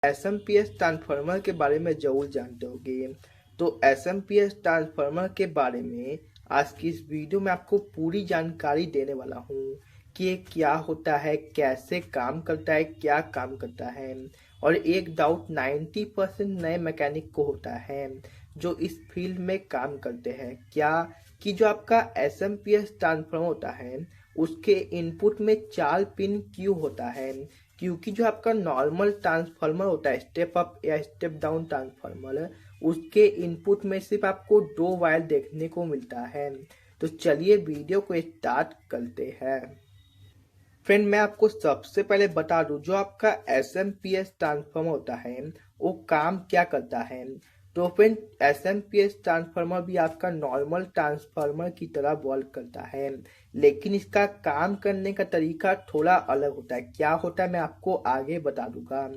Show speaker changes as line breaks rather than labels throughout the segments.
SMPS transformer के बारे में जरूर जानते होंगे। तो एसएमपीएस ट्रांसफार्मर के बारे में आज की इस वीडियो में आपको पूरी जानकारी देने वाला हूँ कि ये क्या होता है, कैसे काम करता है, क्या काम करता है। और एक डाउट 90% नए मैकेनिक को होता है जो इस फील्ड में काम करते हैं, क्या कि जो आपका एसएमपीएस ट्रांसफार्मर होता है उसके इनपुट में 4 पिन क्यों होता है। क्योंकि जो आपका नॉर्मल ट्रांसफार्मर होता है, स्टेप अप या स्टेप डाउन ट्रांसफार्मर, उसके इनपुट में सिर्फ आपको 2 वायर देखने को मिलता है। तो चलिए वीडियो को स्टार्ट करते हैं। फ्रेंड, मैं आपको सबसे पहले बता दूं जो आपका एसएमपीएस ट्रांसफार्मर होता है वो काम क्या करता है। तो फ्रेंड, एसएमपीएस ट्रांसफार्मर भी आपका नॉर्मल ट्रांसफार्मर की तरह वर्क करता है, लेकिन इसका काम करने का तरीका थोड़ा अलग होता है। क्या होता है मैं आपको आगे बता दूंगा।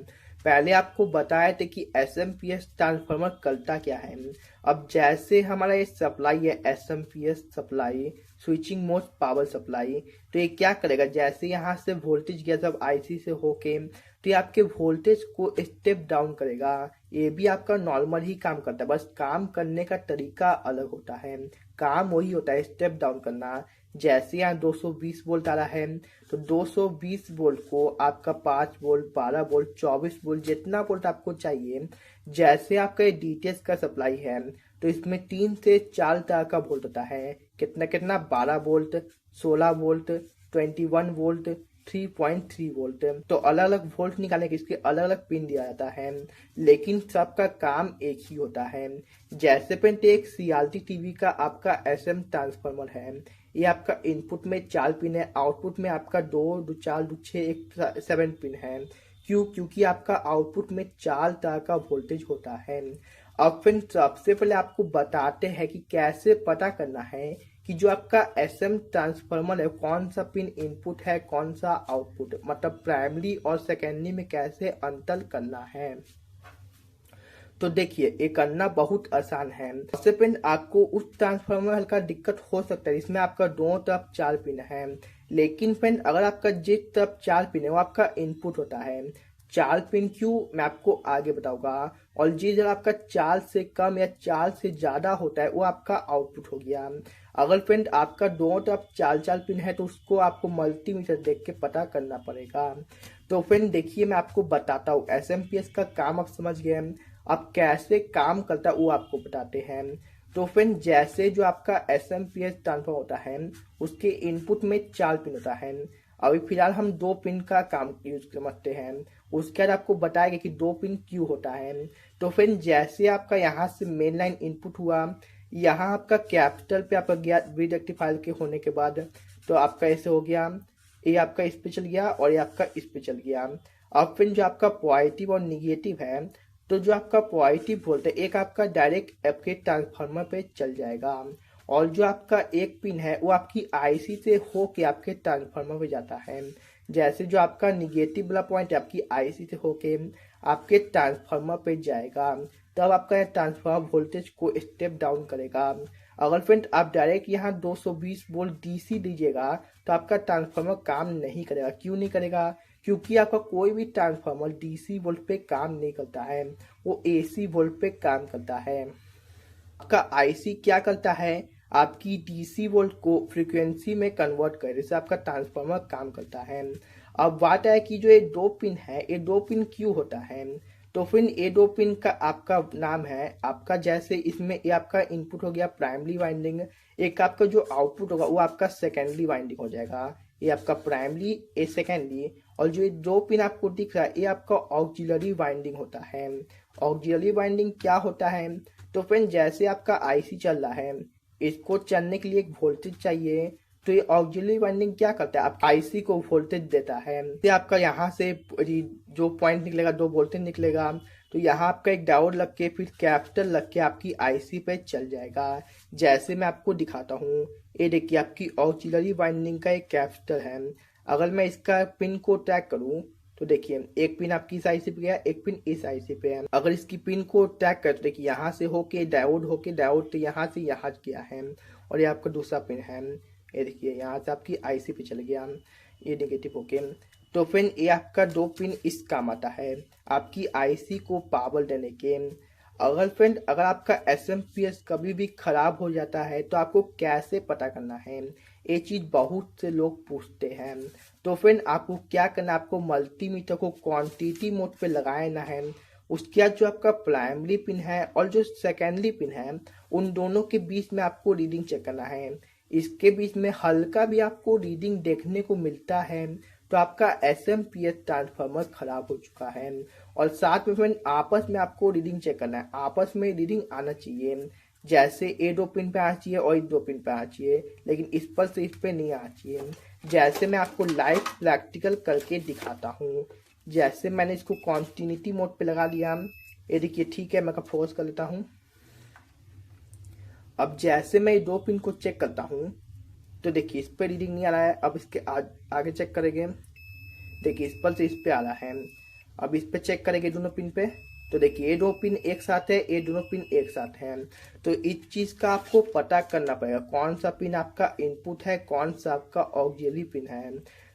पहले आपको बताए थे कि एसएमपीएस ट्रांसफार्मर करता क्या है। अब जैसे हमारा ये सप्लाई है SMPS supply, switching mode power supply, तो ये क्या करेगा, जैसे यहाँ से वोल्टेज गया जब आईसी से होके, तो ये आपके वोल्टेज को स्टेप डाउन करेगा। ये भी आपका नॉर्मल ही काम करता है, बस काम करने का तरीका अलग होता है। काम वही होता है, स्टेप डाउन करना। जैसे यहाँ 220 वोल्ट आ रहा है तो 220 वोल्ट को आपका 5 वोल्ट, 12 वोल्ट, 24 वोल्ट, जितना वोल्ट आपको चाहिए। जैसे आपका ये डीटीएच का सप्लाई है तो इसमें 3 से 4 तरह का वोल्ट होता है। कितना कितना 12 वोल्ट, 16 वोल्ट, 21 वोल्ट, 3.3 वोल्ट। तो अलग अलग वोल्ट निकालने के इसके अलग अलग पिन दिया जाता है, लेकिन सबका काम एक ही होता है। जैसे पेंट एक सीआरटी टीवी का आपका एसएम ट्रांसफार्मर है, ये आपका इनपुट में 4 पिन है, आउटपुट में आपका 2, 2, 4, 2, 6, 1, 7 पिन है। क्यों? क्योंकि आपका आउटपुट में 4 तरह का वोल्टेज होता है। अब फिर सबसे पहले आपको बताते हैं कि कैसे पता करना है कि जो आपका एसएम ट्रांसफार्मर है कौन सा पिन इनपुट है, कौन सा आउटपुट, मतलब प्राइमरी और सेकेंडरी में कैसे अंतर करना है। तो देखिए, ये करना बहुत आसान है। सबसे पहले आपको उस ट्रांसफार्मर हल्का दिक्कत हो सकता है इसमें आपका दोनों तरफ 4 पिन है, लेकिन फ्रेंड अगर आपका जिस तरफ 4 पिन है वो आपका इनपुट होता है। 4 पिन क्यों, मैं आपको आगे बताऊंगा। और जिस आपका 4 से कम या 4 से ज्यादा होता है वो आपका आउटपुट हो गया। अगर फ्रेंड आपका दोनों तरफ 4 पिन है तो उसको आपको मल्टीमीटर देख के पता करना पड़ेगा। तो फ्रेंड देखिए, मैं आपको बताता हूँ एसएमपीएस का काम आप समझ गए। अब कैसे काम करता है वो आपको बताते हैं। तो फ्रेंड जैसे जो आपका एसएमपीएस ट्रांसफर होता है उसके इनपुट में 4 पिन होता है। अभी फिलहाल हम 2 पिन का काम यूज समझते हैं, उसके बाद आपको बताएगा कि 2 पिन क्यों होता है। तो फ्रेंड जैसे आपका यहाँ से मेन लाइन इनपुट हुआ, यहाँ आपका कैपिटल पे आपका गया ब्रिज रेक्टिफायर के होने के बाद, तो आपका ऐसे हो गया, ये आपका इस पे चल गया और ये आपका इस पे चल गया। अब फिर जो आपका पॉजिटिव और निगेटिव है, तो जो आपका पॉजिटिव वोल्ट है एक आपका डायरेक्ट आपके ट्रांसफार्मर पे चल जाएगा, और जो आपका एक पिन है वो आपकी आईसी से होके आपके ट्रांसफार्मर पे जाता है। जैसे जो आपका निगेटिव वाला पॉइंट है आपकी आईसी से होके आपके ट्रांसफार्मर पे जाएगा, तब आपका ट्रांसफार्मर वोल्टेज को स्टेप डाउन करेगा। अगर फ्रेंड आप डायरेक्ट यहाँ 220 वोल्ट डीसी दीजिएगा तो आपका ट्रांसफार्मर काम नहीं करेगा। क्यों नहीं करेगा? क्योंकि आपका कोई भी ट्रांसफार्मर डीसी वोल्ट पे काम नहीं करता है, वो एसी वोल्ट पे काम करता है। आपका आईसी क्या करता है, आपकी डीसी वोल्ट को फ्रीक्वेंसी में कन्वर्ट करे, जैसे आपका ट्रांसफार्मर काम करता है। अब बात है कि जो ये 2 पिन है, ये 2 पिन क्यों होता है। तो फिर ये 2 पिन का आपका नाम है आपका, जैसे इसमें ये आपका इनपुट हो गया प्राइमरी वाइंडिंग, एक आपका जो आउटपुट होगा वो आपका सेकेंडरी वाइंडिंग हो जाएगा। ये आपका प्राइमरी, ये सेकेंडरी, और जो ये 2 पिन आपको दिख रहा है ये आपका ऑक्सिलरी वाइंडिंग होता है। ऑक्सिलरी वाइंडिंग क्या होता है, तो फ्रेंड जैसे आपका आईसी चल रहा है, इसको चलने के लिए एक वोल्टेज चाहिए, तो ये ऑक्सिलरी वाइंडिंग क्या करता है, आप आईसी को वोल्टेज देता है। तो आपका यहाँ से जो पॉइंट निकलेगा 2 वोल्टेज निकलेगा, तो यहाँ आपका एक डायोड लग के फिर कैपिटल लग के आपकी आईसी पे चल जाएगा। जैसे मैं आपको दिखाता हूँ, ये देखिए आपकी ऑक्सिलरी वाइंडिंग का एक कैपिटल है। अगर मैं इसका पिन को ट्रैक करूँ तो देखिए एक पिन आपकी इस आईसी पे गया, एक पिन इस आईसी पे है। अगर इसकी पिन को ट्रैक कर तो देखिए यहाँ से होके डायोड तो यहाँ से यहाँ गया है, और ये आपका दूसरा पिन है। ये देखिए यहाँ से आपकी आईसी पे चल गया, ये नेगेटिव होके। तो फ्रेंड ये आपका 2 पिन इस काम आता है आपकी आईसी को पावर देने के। अगर आपका एसएमपीएस कभी भी खराब हो जाता है तो आपको कैसे पता करना है, ये चीज़ बहुत से लोग पूछते हैं। तो फ्रेंड आपको क्या करना है, आपको मल्टीमीटर को क्वांटिटी मोड पे लगाना है। उसके बाद जो आपका प्राइमरी पिन है और जो सेकेंडरी पिन है उन दोनों के बीच में आपको रीडिंग चेक करना है। इसके बीच में हल्का भी आपको रीडिंग देखने को मिलता है तो आपका एसएमपीएस ट्रांसफार्मर खराब हो चुका है। और साथ में फ्रेंड आपस में आपको रीडिंग चेक करना है, आपस में रीडिंग आना चाहिए। जैसे ए 2 पिन पे आना चाहिए और 2 पिन पे आना चाहिए, लेकिन इस पर से इस पे नहीं आना चाहिए। जैसे मैं आपको लाइव प्रैक्टिकल करके दिखाता हूँ। जैसे मैंने इसको कॉन्टिन्यूटी मोड पे लगा लिया, ये देखिए ठीक है। मैं फोकस कर लेता हूँ। अब जैसे मैं 2 पिन को चेक करता हूँ तो देखिए इस पे रीडिंग नहीं आ रहा है। अब इसके आगे चेक करेंगे, देखिए इस पर से इस पे आ रहा है। अब इस पे चेक करेंगे दोनों पिन पे, तो देखिए ये 2 पिन एक साथ है, ये दोनों पिन एक साथ हैं। तो इस चीज़ का आपको पता करना पड़ेगा कौन सा पिन आपका इनपुट है, कौन सा आपका ऑक्सिलरी पिन है।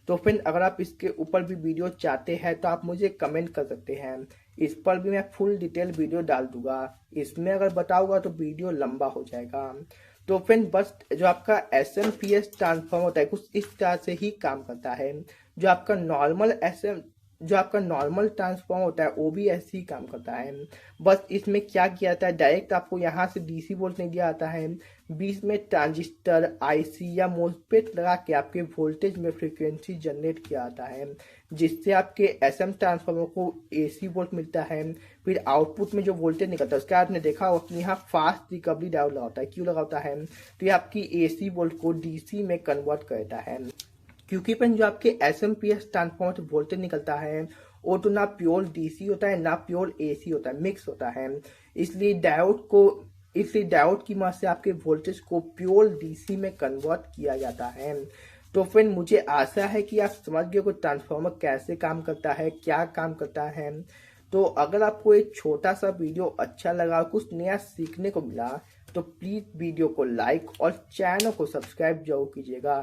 तो फ्रेंड अगर आप इसके ऊपर भी वीडियो चाहते हैं तो आप मुझे कमेंट कर सकते हैं, इस पर भी मैं फुल डिटेल वीडियो डाल दूंगा। इसमें अगर बताऊंगा तो वीडियो लंबा हो जाएगा। तो फ्रेंड बस जो आपका एसएमपीएस ट्रांसफॉर्मर होता है कुछ इस तरह से ही काम करता है। जो आपका नॉर्मल ट्रांसफॉर्मर होता है वो भी ऐसे ही काम करता है। बस इसमें क्या किया जाता है, डायरेक्ट आपको यहाँ से डीसी वोल्ट नहीं दिया जाता है, बीच में ट्रांजिस्टर आईसी या मोसफेट लगा के आपके वोल्टेज में फ्रीक्वेंसी जनरेट किया जाता है, जिससे आपके एसएम ट्रांसफार्मर को एसी वोल्ट मिलता है। फिर आउटपुट में जो वोल्टेज निकलता है उसके आपने देखा होगा कि यहाँ फास्ट रिकवरी डायोड लगा होता है। क्यों लगा होता है, तो ये आपकी एसी वोल्ट को डीसी में कन्वर्ट करता है। क्योंकि फ्रेंड जो आपके एसएमपीएस ट्रांसफार्मर से वोल्टेज निकलता है वो तो ना प्योर डीसी होता है ना प्योर एसी होता है, मिक्स होता है। इसलिए डायोड की मदद से आपके वोल्टेज को प्योर डीसी में कन्वर्ट किया जाता है। तो फ्रेंड मुझे आशा है कि आप समझ गए को ट्रांसफार्मर कैसे काम करता है, क्या काम करता है। तो अगर आपको एक छोटा सा वीडियो अच्छा लगा, कुछ नया सीखने को मिला, तो प्लीज़ वीडियो को लाइक और चैनल को सब्सक्राइब जरूर कीजिएगा।